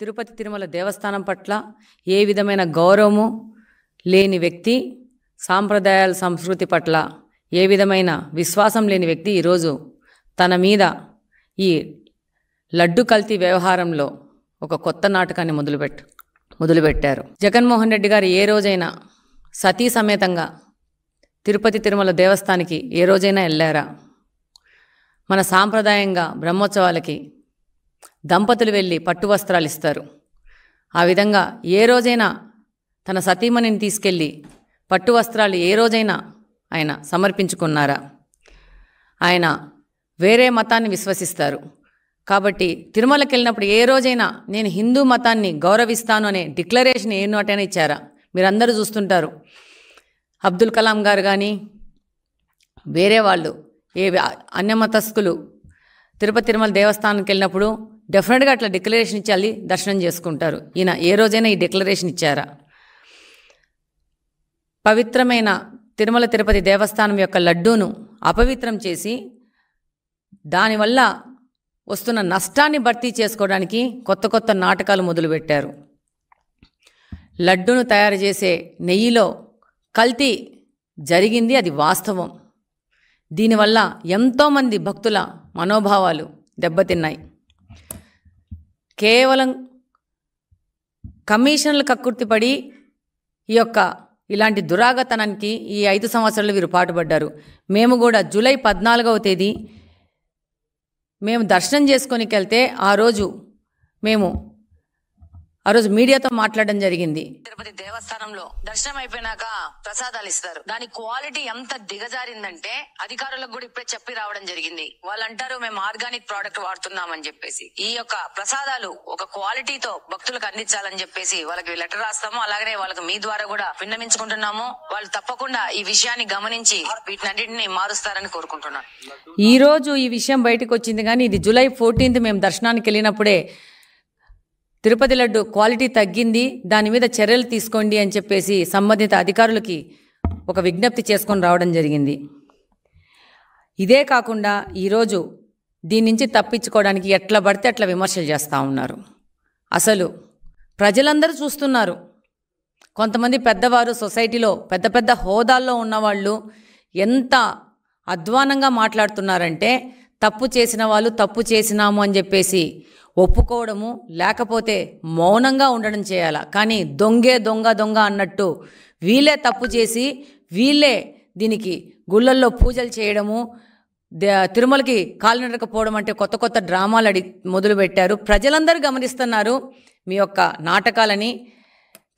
తిరుపతి తిరుమల దేవస్థానం పట్ల ఏ విధమైన గౌరవము లేని వ్యక్తి, సాంప్రదాయాల సంస్కృతి పట్ల ఏ విధమైన విశ్వాసం లేని వ్యక్తి ఈరోజు తన మీద ఈ లడ్డు కల్తీ వ్యవహారంలో ఒక కొత్త నాటకాన్ని మొదలుపెట్టారు. జగన్మోహన్ రెడ్డి గారు ఏ రోజైనా సతీ సమేతంగా తిరుపతి తిరుమల దేవస్థానానికి ఏ రోజైనా వెళ్ళారా? మన సాంప్రదాయంగా బ్రహ్మోత్సవాలకి దంపతులు వెళ్ళి పట్టు వస్త్రాలు ఇస్తారు. ఆ విధంగా ఏ రోజైనా తన సతీమణిని తీసుకెళ్ళి పట్టు వస్త్రాలు ఏ రోజైనా ఆయన సమర్పించుకున్నారా? ఆయన వేరే మతాన్ని విశ్వసిస్తారు కాబట్టి తిరుమలకి వెళ్ళినప్పుడు ఏ రోజైనా నేను హిందూ మతాన్ని గౌరవిస్తాను అనే డిక్లరేషన్ ఏ నోటైనా ఇచ్చారా? మీరందరూ చూస్తుంటారు. అబ్దుల్ కలాం గారు కానీ వేరే వాళ్ళు అన్యమతస్థులు తిరుపతి తిరుమల దేవస్థానానికి వెళ్ళినప్పుడు డెఫినెట్గా అట్లా డిక్లరేషన్ ఇచ్చి దర్శనం చేసుకుంటారు. ఈయన ఏ రోజైనా ఈ డిక్లరేషన్ ఇచ్చారా? పవిత్రమైన తిరుమల తిరుపతి దేవస్థానం యొక్క లడ్డూను అపవిత్రం చేసి దానివల్ల వస్తున్న నష్టాన్ని భర్తీ చేసుకోవడానికి కొత్త నాటకాలు మొదలుపెట్టారు. లడ్డూను తయారు చేసే నెయ్యిలో కల్తీ జరిగింది, అది వాస్తవం. దీనివల్ల ఎంతోమంది భక్తుల మనోభావాలు దెబ్బతిన్నాయి. కేవలం కమిషన్లు కక్కుర్తిపడి ఇలాంటి దురాగతనానికి ఈ 5 సంవత్సరాలు వీరు పాటుపడ్డారు. మేము కూడా జూలై 14వ తేదీ మేము దర్శనం చేసుకొనికి వెళ్తే ఆ రోజు మీడియాతో మాట్లాడడం జరిగింది. తిరుపతి దేవస్థానంలో దర్శనం అయిపోయినాక ప్రసాదాలు ఇస్తారు. దాని క్వాలిటీ ఎంత దిగజారిందంటే అధికారులకు కూడా ఇప్పుడే చెప్పి రావడం జరిగింది. వాళ్ళు అంటారు మేము ఆర్గానిక్ ప్రోడక్ట్ వాడుతున్నామని చెప్పేసి. ఈ యొక్క ప్రసాదాలు ఒక క్వాలిటీతో భక్తులకు అందించాలని చెప్పేసి వాళ్ళకి లెటర్ రాస్తాము. అలాగనే వాళ్ళకి మీ ద్వారా కూడా విన్నవించుకుంటున్నాము. వాళ్ళు తప్పకుండా ఈ విషయాన్ని గమనించి వీటినన్నింటినీ మారుస్తారని కోరుకుంటున్నాను. ఈ రోజు ఈ విషయం బయటకు వచ్చింది, కానీ ఇది జూలై 14th మేము దర్శనానికి వెళ్ళినప్పుడే తిరుపతి లడ్డు క్వాలిటీ తగ్గింది, దాని మీద చర్యలు తీసుకోండి అని చెప్పేసి సంబంధిత అధికారులకి ఒక విజ్ఞప్తి చేసుకొని రావడం జరిగింది. ఇదే కాకుండా ఈరోజు దీని నుంచి తప్పించుకోవడానికి ఎట్లా పడితే అట్లా విమర్శలు చేస్తూ ఉన్నారు. అసలు ప్రజలందరూ చూస్తున్నారు. కొంతమంది పెద్దవారు సొసైటీలో పెద్ద హోదాల్లో ఉన్నవాళ్ళు ఎంత అధ్వానంగా మాట్లాడుతున్నారంటే తప్పు చేసిన వాళ్ళు తప్పు చేసినాము అని చెప్పేసి ఒప్పుకోవడము, లేకపోతే మౌనంగా ఉండడం చేయాల. కానీ దొంగ అన్నట్టు వీళ్ళే తప్పు చేసి వీళ్ళే దీనికి గుళ్ళల్లో పూజలు చేయడము, తిరుమలకి కాలినడకపోవడం అంటే కొత్త డ్రామాలు మొదలుపెట్టారు. ప్రజలందరూ గమనిస్తున్నారు మీ యొక్క నాటకాలని.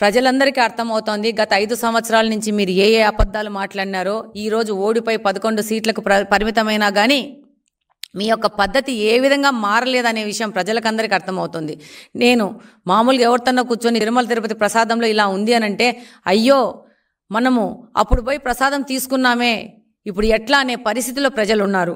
ప్రజలందరికీ అర్థమవుతోంది గత 5 సంవత్సరాల నుంచి మీరు ఏ అబద్ధాలు మాట్లాడినారో. ఈరోజు ఓడిపోయి 11 సీట్లకు పరిమితమైనా కానీ మీ యొక్క పద్ధతి ఏ విధంగా మారలేదనే విషయం ప్రజలకందరికీ అర్థమవుతుంది. నేను మామూలుగా ఎవరితోనో కూర్చొని తిరుమల తిరుపతి ప్రసాదంలో ఇలా ఉంది అని అంటే అయ్యో మనము అప్పుడు పోయి ప్రసాదం తీసుకున్నామే ఇప్పుడు ఎట్లా అనే పరిస్థితిలో ప్రజలు ఉన్నారు.